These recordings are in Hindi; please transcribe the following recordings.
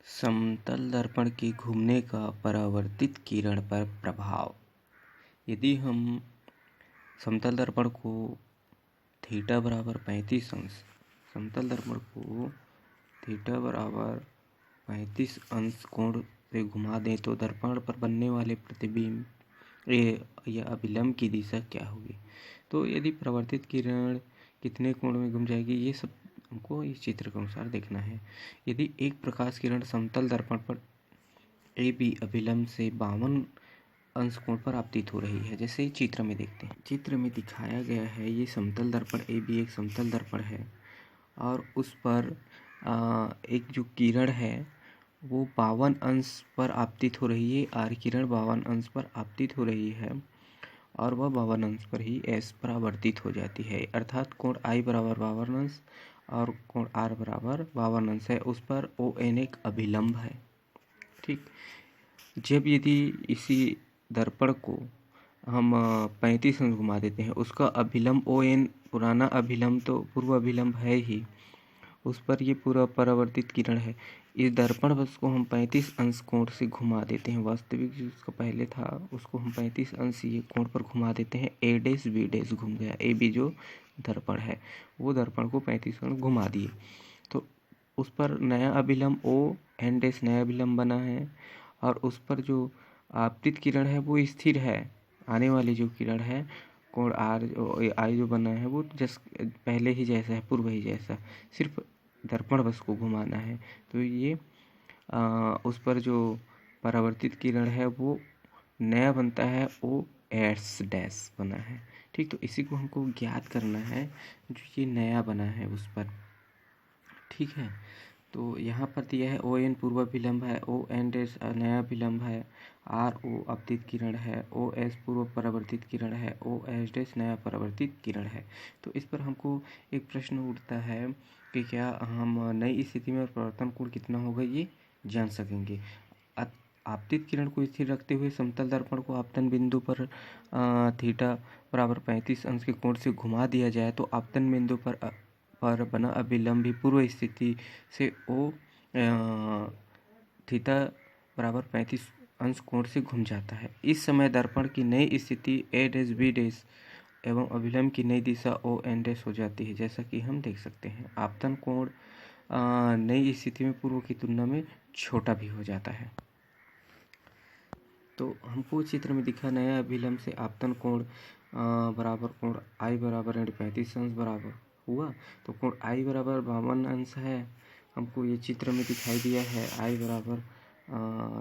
समतल दर्पण के घूमने का परावर्तित किरण पर प्रभाव। यदि हम समतल दर्पण को थीटा बराबर 35 अंश समतल दर्पण को थीटा बराबर 35 अंश कोण से घुमा दें तो दर्पण पर बनने वाले प्रतिबिंब या अभिलंब की दिशा क्या होगी। तो यदि परावर्तित किरण कितने कोण में घूम जाएगी, ये सब हमको इस चित्र के अनुसार देखना है। यदि एक प्रकाश किरण समतल दर्पण पर ए बी अभिलंब से 52 अंश कोण पर आपतित हो रही है, जैसे चित्र में देखते हैं। चित्र में दिखाया गया है ये समतल दर्पण ए बी एक समतल दर्पण है और उस पर एक जो किरण है वो 52 अंश पर आपतित हो रही है। आर किरण 52 अंश पर आपतित हो रही है और वह 52 अंश पर ही एस पर आवर्तित हो जाती है, अर्थात कोण आई बराबर 52 अंश और कोण आर बराबर 52 अंश है। उस पर ओ एन एक अभिलंब है। ठीक, जब यदि इसी दर्पण को हम 35 अंश घुमा देते हैं, उसका अभिलंब ओ एन पुराना अभिलंब तो पूर्व अभिलंब है ही, उस पर ये पूरा परावर्तित किरण है। इस दर्पण बस को हम 35 अंश कोण से घुमा देते हैं। वास्तविक जो उसका पहले था उसको हम 35 अंश ये कोण पर घुमा देते हैं। ए डैश बी डैश घूम गया। ए बी जो दर्पण है वो दर्पण को 35 अंश घुमा दिए तो उस पर नया अभिलंब ओ एन डैश नया अभिलंब बना है और उस पर जो आपतित किरण है वो स्थिर है। आने वाली जो किरण है कोण आर आई जो बना है वो जस्ट पहले ही जैसा है, पूर्व ही जैसा, सिर्फ दर्पण बस को घुमाना है। तो ये उस पर जो परावर्तित किरण है वो नया बनता है, ओ एस डैश बना है। ठीक, तो इसी को हमको ज्ञात करना है जो ये नया बना है उस पर। ठीक है, तो यहाँ पर दिया है ओ एन पूर्व विलंब है, ओ एन डैश नया विलंब है, आर ओ आपतित किरण है, ओ एस पूर्व परावर्तित किरण है, ओ एस डैश नया परावर्तित किरण है। तो इस पर हमको एक प्रश्न उठता है कि क्या हम नई स्थिति में परावर्तन कोण कितना होगा ये जान सकेंगे। आपतित किरण को स्थिर रखते हुए समतल दर्पण को आपतन बिंदु पर थीटा बराबर 35 अंश के कोण से घुमा दिया जाए तो आपतन बिंदु पर बना अभिलंब भी पूर्व स्थिति से ओ थीटा बराबर 35 अंश कोण से घूम जाता है। इस समय दर्पण की नई स्थिति ए डैश बी डैश एवं अभिलंब की नई दिशा ओ एन डैश हो जाती है, जैसा कि हम देख सकते हैं। आपतन कोण नई स्थिति में पूर्व की तुलना में छोटा भी हो जाता है। तो हमको चित्र में दिखा नया अभिलंब से आपतन कोण बराबर कोण आई बराबर 35 अंश बराबर हुआ। तो कोण आई बराबर 52 अंश है, हमको ये चित्र में दिखाई दिया है। आई बराबर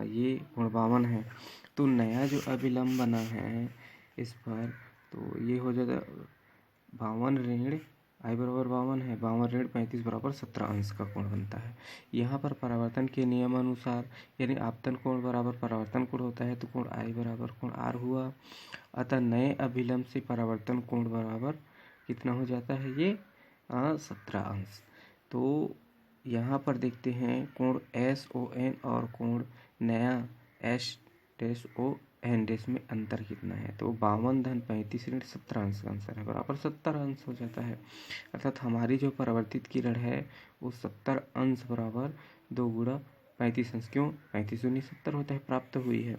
ये कोण 52 है। तो नया जो अभिलंब बना है इस पर, तो ये हो जाता 52 ऋण आई बराबर 52 है, 52 ऋण 35 बराबर 17 अंश का कोण बनता है। यहाँ पर परावर्तन के नियमानुसार यानी आपतन कोण बराबर परावर्तन कोण होता है, तो कोण आई बराबर कोण आर हुआ। अतः नए अभिलंब से परावर्तन कोण बराबर कितना हो जाता है, ये 17 अंश। तो यहाँ पर देखते हैं कोण एस ओ एन और कोण नया S dash O N dash में अंतर कितना है। तो 52 धन 35 ऋण 17 अंश का आंसर है बराबर 70 अंश हो जाता है। अर्थात हमारी जो परावर्तित किरण है वो 70 अंश बराबर 2 गुणा 35 अंश, क्यों 35 दूनी 70 होता है, प्राप्त हुई है।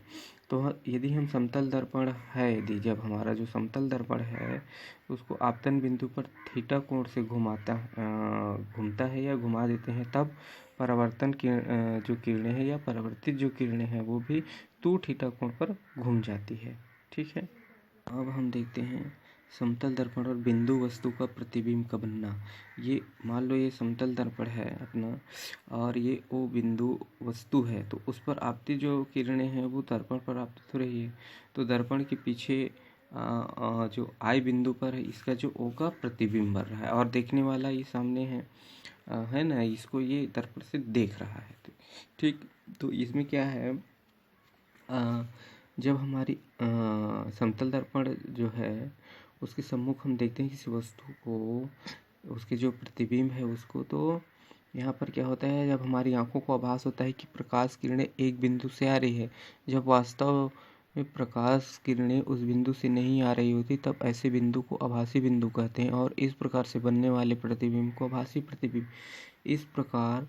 तो यदि हम समतल दर्पण है, यदि जब हमारा जो समतल दर्पण है उसको आपतन बिंदु पर थीटा कोण से घूमता है या घुमा देते हैं, तब परावर्तन जो किरणें हैं या परावर्तित जो किरणें हैं वो भी 2 थीटा कोण पर घूम जाती है। ठीक है, अब हम देखते हैं समतल दर्पण और बिंदु वस्तु का प्रतिबिंब का बनना। ये मान लो ये समतल दर्पण है अपना और ये ओ बिंदु वस्तु है, तो उस पर आपतित जो किरणें हैं वो दर्पण पर आपतित हो रही है। तो दर्पण के पीछे जो आई बिंदु पर है इसका जो ओ का प्रतिबिंब बन रहा है और देखने वाला ये सामने है ना, इसको ये दर्पण से देख रहा है। ठीक, तो इसमें क्या है, जब हमारी समतल दर्पण जो है उसके सम्मुख हम देखते हैं किसी वस्तु को, उसके जो प्रतिबिंब है उसको, तो यहाँ पर क्या होता है, जब हमारी आंखों को आभास होता है कि प्रकाश किरणें एक बिंदु से आ रही है, जब वास्तव में प्रकाश किरणें उस बिंदु से नहीं आ रही होती, तब ऐसे बिंदु को आभासी बिंदु कहते हैं और इस प्रकार से बनने वाले प्रतिबिंब को आभासी प्रतिबिंब। इस प्रकार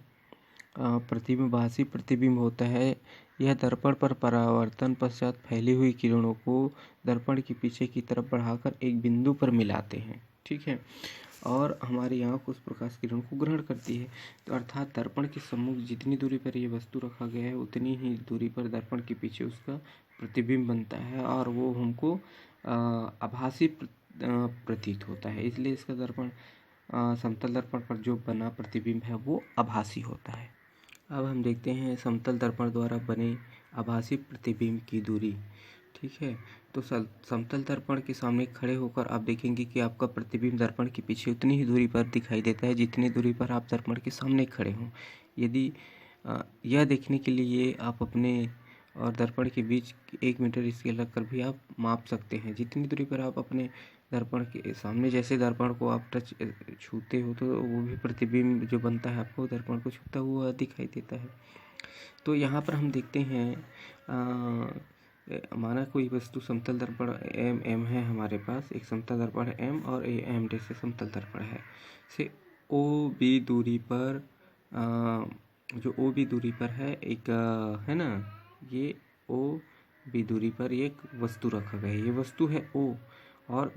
प्रतिबिंबासी प्रतिबिंब होता है। यह दर्पण पर परावर्तन पश्चात फैली हुई किरणों को दर्पण के पीछे की तरफ बढ़ाकर एक बिंदु पर मिलाते हैं। ठीक है, और हमारी आँख उस प्रकाश किरण को ग्रहण करती है। तो अर्थात दर्पण के सम्मुख जितनी दूरी पर ये वस्तु रखा गया है उतनी ही दूरी पर दर्पण के पीछे उसका प्रतिबिंब बनता है और वो हमको आभासी प्रतीत होता है। इसलिए इसका दर्पण समतल दर्पण पर जो बना प्रतिबिंब है वो आभासी होता है। अब हम देखते हैं समतल दर्पण द्वारा बने आभासी प्रतिबिंब की दूरी। ठीक है, तो समतल दर्पण के सामने खड़े होकर आप देखेंगे कि आपका प्रतिबिंब दर्पण के पीछे उतनी ही दूरी पर दिखाई देता है जितनी दूरी पर आप दर्पण के सामने खड़े हों। यदि यह देखने के लिए आप अपने और दर्पण के बीच 1 मीटर स्केल रखकर भी आप माप सकते हैं। जितनी दूरी पर आप अपने दर्पण के सामने, जैसे दर्पण को आप छूते हो तो वो भी प्रतिबिंब जो बनता है आपको दर्पण को छूता हुआ दिखाई देता है। तो यहाँ पर हम देखते हैं हमारा कोई वस्तु समतल दर्पण एम है, हमारे पास एक समतल दर्पण है एम और एम जैसे समतल दर्पण है। से ओ बी दूरी पर जो ओ बी दूरी पर है एक है ना, ये ओ बी दूरी पर एक वस्तु रखा गया है। ये वस्तु है ओ और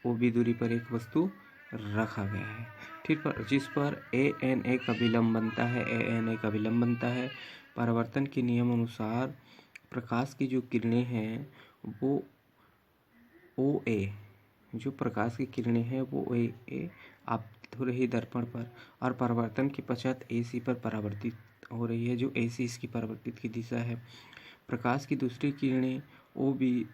ओ बी दूरी पर एक वस्तु रखा गया है। ठीक पर जिस पर ए एन एक अभिलंब बनता है, ए एन एक अभिलंब बनता है। परावर्तन के नियम अनुसार प्रकाश की जो किरणें हैं वो ओ ए, जो प्रकाश की किरणें हैं वो ओ ए आपतित हो रही दर्पण पर और परावर्तन के पश्चात ए सी पर परावर्तित हो रही है, जो ए सी इसकी परावर्तित की दिशा है। प्रकाश की दूसरी किरणें ओ बी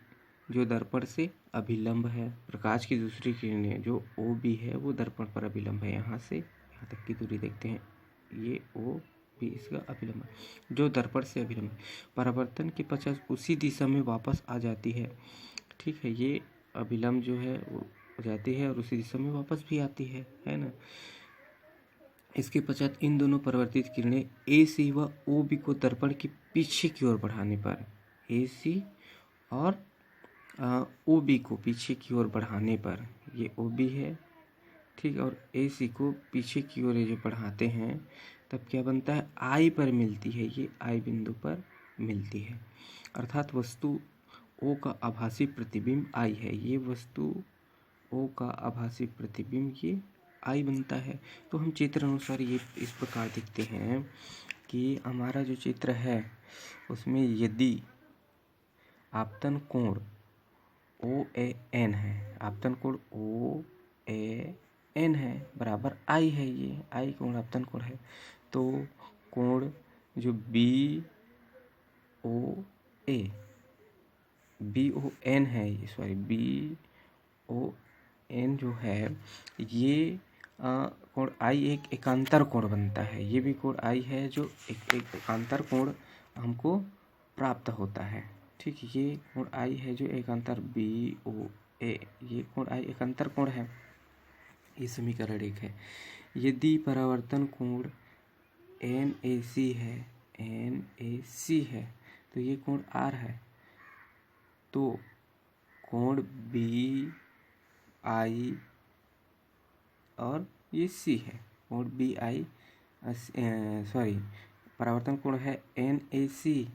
जो दर्पण से अभिलंब है। प्रकाश की दूसरी किरणें जो ओ बी है वो दर्पण पर अभिलंब है। यहाँ से यहाँ तक की दूरी देखते हैं, ये ओ भी इसका अभिलंब है जो दर्पण से अभिलंब है। परावर्तन के पश्चात उसी दिशा में वापस आ जाती है। ठीक है, ये अभिलंब जो है वो हो जाती है और उसी दिशा में वापस भी आती है ना। इसके पश्चात इन दोनों परावर्तित किरणें ए सी व ओ बी को दर्पण के पीछे की ओर बढ़ाने पर, ए सी और ओ बी को पीछे की ओर बढ़ाने पर, ये ओ बी है ठीक, और ए सी को पीछे की ओर जो बढ़ाते हैं तब क्या बनता है, आई पर मिलती है, ये आई बिंदु पर मिलती है। अर्थात वस्तु ओ का आभासी प्रतिबिंब आई है। ये वस्तु ओ का आभासी प्रतिबिंब ये आई बनता है। तो हम चित्र अनुसार ये इस प्रकार दिखते हैं कि हमारा जो चित्र है उसमें यदि आपतन कोण ओ ए एन है, आपतन कोण ओ ए एन है बराबर आई है, ये आई कोण आपतन कोण है। तो कोण जो B O A B O N है, सॉरी बी ओ एन जो है ये कोण आई एक एकांतर कोण बनता है। ये भी कोण आई है जो एक एकांतर कोण हमको प्राप्त होता है। ठीक, ये कोण आई है जो एकांतर बी ओ ए, ये कोण आई एकांतर कोण है। ये समीकरण 1 है। यदि परावर्तन कोण एन ए सी है, एन ए सी है तो ये कोण आर है, तो कोण बी आई और ये सी है, कोण बी आई सॉरी परावर्तन कोण है एन ए सी।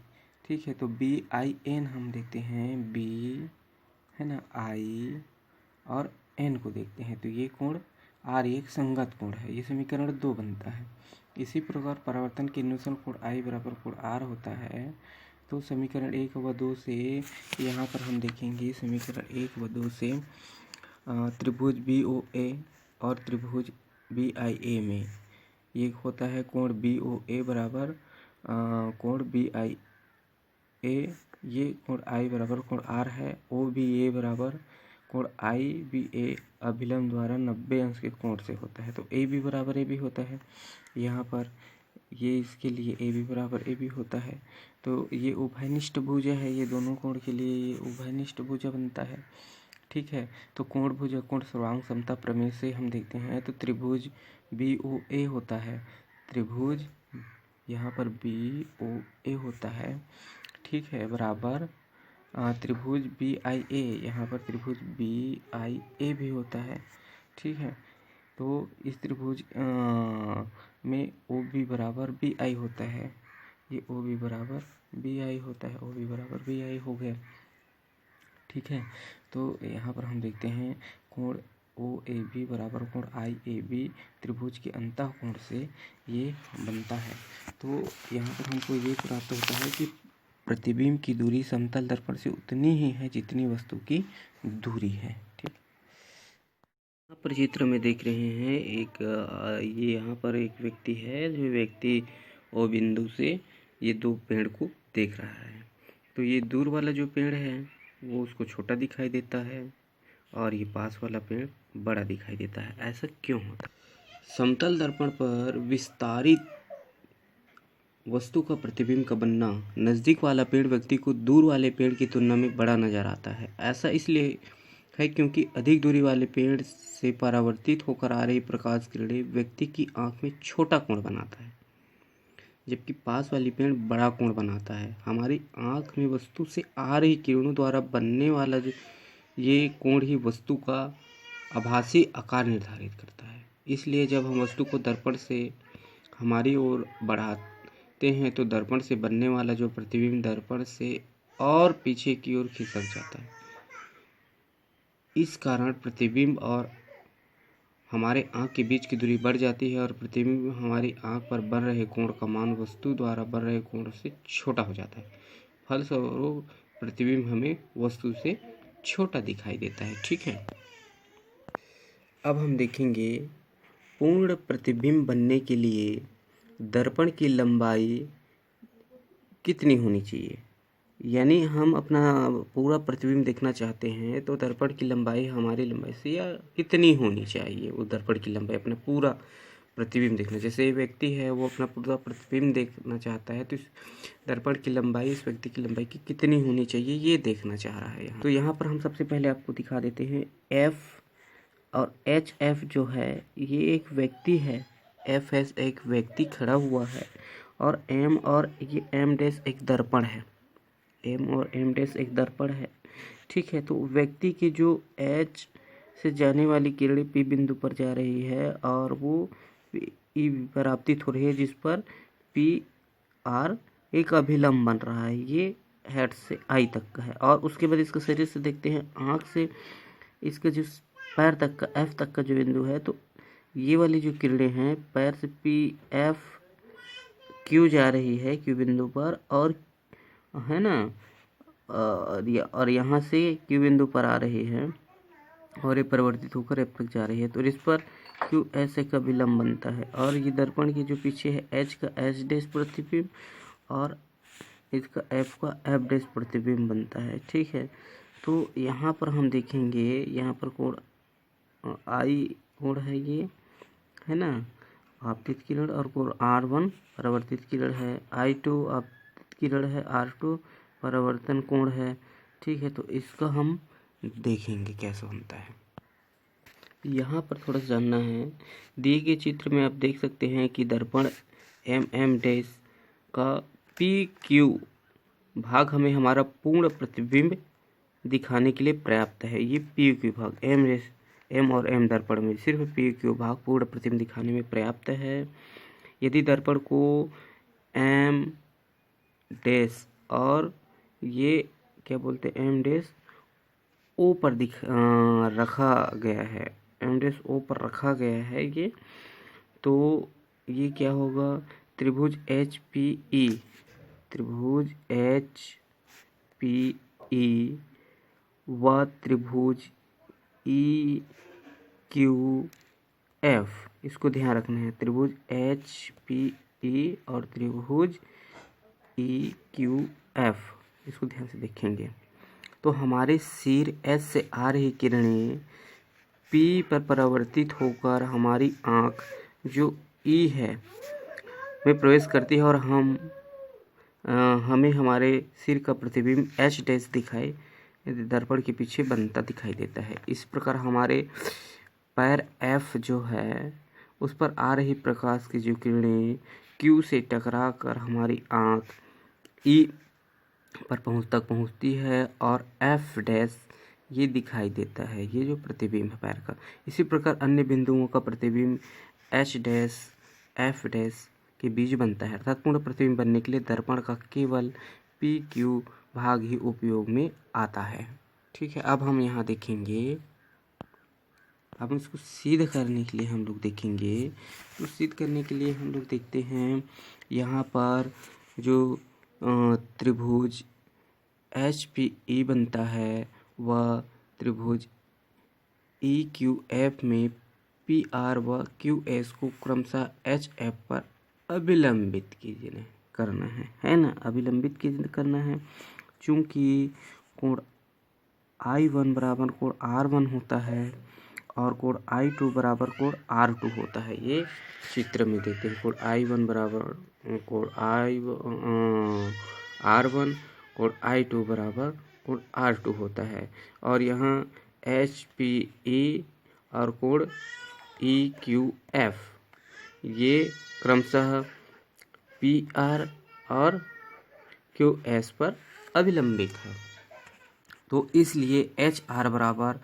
ठीक है, तो बी आई एन हम देखते हैं, बी है ना आई और एन को देखते हैं, तो ये कोण आर एक संगत कोण है। ये समीकरण 2 बनता है। इसी प्रकार परावर्तन के न्यूसन कोण आई बराबर कोण आर होता है। तो समीकरण 1 व 2 से यहाँ पर हम देखेंगे, समीकरण 1 व 2 से त्रिभुज बी ओ ए और त्रिभुज बी आई ए में ये होता है कोण बी ओ ए बराबर कोण बी आई ए, ये कोण आई बराबर कोण आर है। ओ बी ए बराबर कोण आई बी ए अभिलंब द्वारा 90 अंश के कोण से होता है। तो ए बी बराबर ए बी होता है। यहाँ पर ये इसके लिए ए बी बराबर ए बी होता है। तो ये उभयनिष्ठ भुजा है, ये दोनों कोण के लिए ये उभयनिष्ठ भुजा बनता है। ठीक है, तो कोण भुजा कोण सर्वांग समता प्रमेय से हम देखते हैं तो त्रिभुज बी ओ ए होता है, त्रिभुज यहाँ पर बी ओ ए होता है। ठीक है, बराबर त्रिभुज बी आई ए, यहाँ पर त्रिभुज बी आई ए भी होता है। ठीक है, तो इस त्रिभुज में ओ बी बराबर बी आई होता है, ये ओ बी बराबर बी आई होता है, ओ बी बराबर बी आई हो गया। ठीक है, तो यहाँ पर हम देखते हैं कोण ओ ए बी बराबर कोण आई ए बी त्रिभुज के अंतः कोण से ये बनता है। तो यहाँ पर हमको ये प्राप्त होता है कि प्रतिबिंब की दूरी समतल दर्पण से उतनी ही है जितनी वस्तु की दूरी है। ठीक, यहाँ पर चित्र में देख रहे हैं ये यहाँ पर एक व्यक्ति है, जो व्यक्ति ओ बिंदु से ये दो पेड़ को देख रहा है। तो ये दूर वाला जो पेड़ है वो उसको छोटा दिखाई देता है और ये पास वाला पेड़ बड़ा दिखाई देता है। ऐसा क्यों होता है? समतल दर्पण पर विस्तारित वस्तु का प्रतिबिंब का बनना नज़दीक वाला पेड़ व्यक्ति को दूर वाले पेड़ की तुलना में बड़ा नजर आता है। ऐसा इसलिए है क्योंकि अधिक दूरी वाले पेड़ से परावर्तित होकर आ रही प्रकाश किरणें व्यक्ति की आंख में छोटा कोण बनाता है, जबकि पास वाली पेड़ बड़ा कोण बनाता है। हमारी आंख में वस्तु से आ रही किरणों द्वारा बनने वाला जो ये कोण ही वस्तु का आभासी आकार निर्धारित करता है। इसलिए जब हम वस्तु को दर्पण से हमारी ओर बढ़ाते हैं तो दर्पण से बनने वाला जो प्रतिबिंब दर्पण से और पीछे की ओर खिसक जाता है। इस कारण प्रतिबिंब और हमारे आँख के बीच की दूरी बढ़ जाती है और प्रतिबिंब हमारी आँख पर बन रहे कोण का मान वस्तु द्वारा बन रहे कोण से छोटा हो जाता है। फलस्वरूप प्रतिबिंब हमें वस्तु से छोटा दिखाई देता है। ठीक है, अब हम देखेंगे पूर्ण प्रतिबिंब बनने के लिए दर्पण की लंबाई कितनी होनी चाहिए। यानी हम अपना पूरा प्रतिबिंब देखना चाहते हैं तो दर्पण की लंबाई हमारी लंबाई से या कितनी होनी चाहिए, वो दर्पण की लंबाई अपना पूरा प्रतिबिंब देखना। जैसे ये व्यक्ति है वो अपना पूरा प्रतिबिंब देखना चाहता है तो इस दर्पण की लंबाई इस व्यक्ति की लंबाई की कितनी होनी चाहिए ये देखना चाह रहा है यहाँ। तो यहाँ पर हम सबसे पहले आपको दिखा देते हैं एफ और एच एफ जो है ये एक व्यक्ति है, एफ एस एक व्यक्ति खड़ा हुआ है और एम और ये एम डैश एक दर्पण है, एम और एम डैश एक दर्पण है। ठीक है, तो व्यक्ति की जो एच से जाने वाली किरणें पी बिंदु पर जा रही है और वो ई पर आपतित हो रही है, जिस पर पी आर एक अभिलंब बन रहा है। ये हेड से आई तक का है और उसके बाद इसका शरीर से देखते हैं, आँख से इसका जो पैर तक का एफ तक का जो बिंदु है, तो ये वाली जो किरणें हैं पैर से पी एफ क्यू जा रही है क्यू बिंदु पर और है ना, और यहाँ से क्यू बिंदु पर आ रही है और ये परिवर्तित होकर एफ तक जा रही है। तो इस पर क्यू एस का विलंब बनता है और ये दर्पण के जो पीछे है एच का एच डैश प्रतिबिंब और इसका एफ का एफ डैश प्रतिबिंब बनता है। ठीक है, तो यहाँ पर हम देखेंगे, यहाँ पर कोण आई कोण है ये, है ना, आपतित किरण, और कोण R1 परावर्तित किरण है, I2 आपतित किरण है, R2 परावर्तन कोण है। ठीक है, तो इसका हम देखेंगे कैसे बनता है। यहाँ पर थोड़ा सा जानना है, दिए गए चित्र में आप देख सकते हैं कि दर्पण एम डैश का पी क्यू भाग हमें हमारा पूर्ण प्रतिबिंब दिखाने के लिए पर्याप्त है। ये पी क्यू भाग एम और एम दर्पण में सिर्फ पी क्यू भाग पूर्ण प्रतिबिंब दिखाने में पर्याप्त है। यदि दर्पण को एम डैश और ये क्या बोलते हैं एम डैश ओ पर रखा गया है, एम डैश ओ पर रखा गया है ये, तो ये क्या होगा, त्रिभुज एच पी ई, त्रिभुज एच पी ई व त्रिभुज ई क्यू एफ, इसको ध्यान रखना है, त्रिभुज एच पी ई और त्रिभुज ई क्यू एफ, इसको ध्यान से देखेंगे। तो हमारे सिर एस से आ रही किरणें पी पर परावर्तित होकर हमारी आँख जो ई है में प्रवेश करती है और हमें हमारे सिर का प्रतिबिंब एच डैश दिखाई दर्पण के पीछे बनता दिखाई देता है। इस प्रकार हमारे पैर एफ जो है उस पर आ रही प्रकाश की जो किरणें क्यू से टकरा कर हमारी आँख ई पर पहुंचती है और एफ डैश ये दिखाई देता है, ये जो प्रतिबिंब है पैर का। इसी प्रकार अन्य बिंदुओं का प्रतिबिंब एच डैश एफ डैश के बीच बनता है, अर्थात पूर्ण प्रतिबिंब बनने के लिए दर्पण का केवल पी क्यू भाग ही उपयोग में आता है। ठीक है, अब हम यहाँ देखेंगे, अब इसको सिद्ध करने के लिए हम लोग देखेंगे, तो सिद्ध करने के लिए हम लोग देखते हैं यहाँ पर जो त्रिभुज एच पी ई बनता है वह त्रिभुज ई क्यू एफ में पी आर व क्यू एस को क्रमशः एच एफ पर अभिलंबित कीजिए करना है ना, अभिलंबित करना है। चूँकि कोण I1 बराबर कोण R1 होता है और कोण I2 बराबर कोण R2 होता है। ये चित्र में देते हैं, कोण I1 बराबर कोण R1, कोण I2 बराबर कोण R2 होता है। और यहाँ HPE और कोण EQF ये क्रमशः PR और QS पर अभिलंबित है, तो इसलिए एच आर बराबर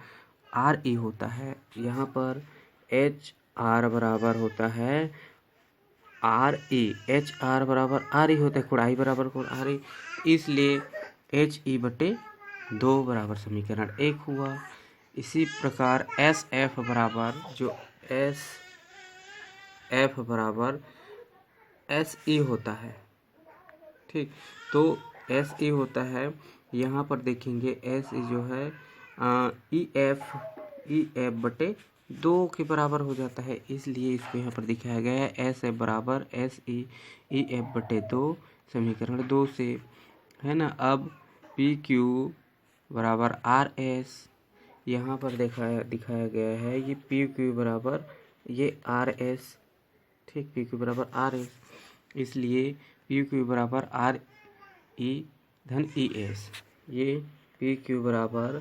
आर ई होता है। यहाँ पर एच आर बराबर होता है आर ई, एच आर बराबर आर ई होता है, कोण आई बराबर कोण आर ई, इसलिए एच ई बटे 2 बराबर समीकरण 1 हुआ। इसी प्रकार एस एफ बराबर, जो एस एफ बराबर एस ई होता है, ठीक, तो एस ई होता है, यहाँ पर देखेंगे एस ई जो है ई एफ बटे 2 के बराबर हो जाता है, इसलिए इसको यहाँ पर दिखाया गया है एस एफ बराबर एस ई एफ बटे 2 समीकरण 2 से, है ना। अब पी क्यू बराबर आर एस, यहाँ पर दिखाया गया है ये पी क्यू बराबर ये आर एस, ठीक, पी क्यू बराबर आर एस, इसलिए पी क्यू बराबर आर ई धन ई एस, ये पी क्यू बराबर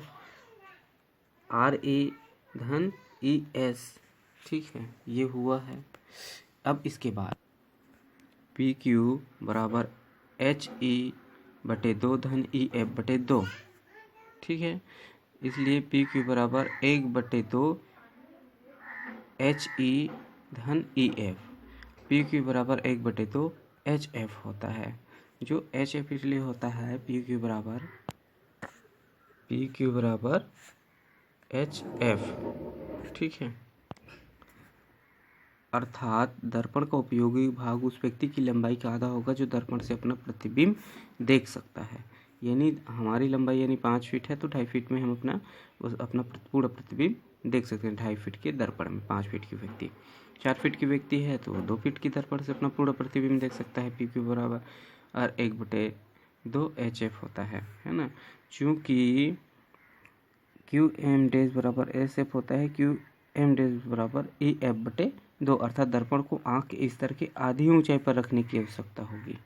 आर ई धन ई एस, ठीक है, ये हुआ है। अब इसके बाद पी क्यू बराबर एच ई बटे 2 धन ई एफ बटे 2, ठीक है, इसलिए पी क्यू बराबर 1/2 एच ई धन ई एफ, पी क्यू बराबर 1/2 एच एफ होता है, जो एच एफ इसलिए होता है पी क्यू बराबर एच एफ, ठीक है, अर्थात दर्पण का उपयोगी भाग उस व्यक्ति की लंबाई का आधा होगा जो दर्पण से अपना प्रतिबिंब देख सकता है। यानी हमारी लंबाई यानी 5 फीट है, तो 2.5 फीट में हम अपना पूरा प्रतिबिंब देख सकते हैं 2.5 फीट के दर्पण में। 5 फीट की व्यक्ति, 4 फीट की व्यक्ति है तो 2 फीट की दर्पण से अपना पूरा प्रतिबिंब देख सकता है। पी क्यू बराबर और 1/2 एच एफ होता है ना। चूँकि क्यू एम डैश बराबर एस एफ होता है, क्यू एम डैश बराबर ई एफ बटे 2, अर्थात दर्पण को आँख के स्तर के आधी ऊंचाई पर रखने की आवश्यकता होगी।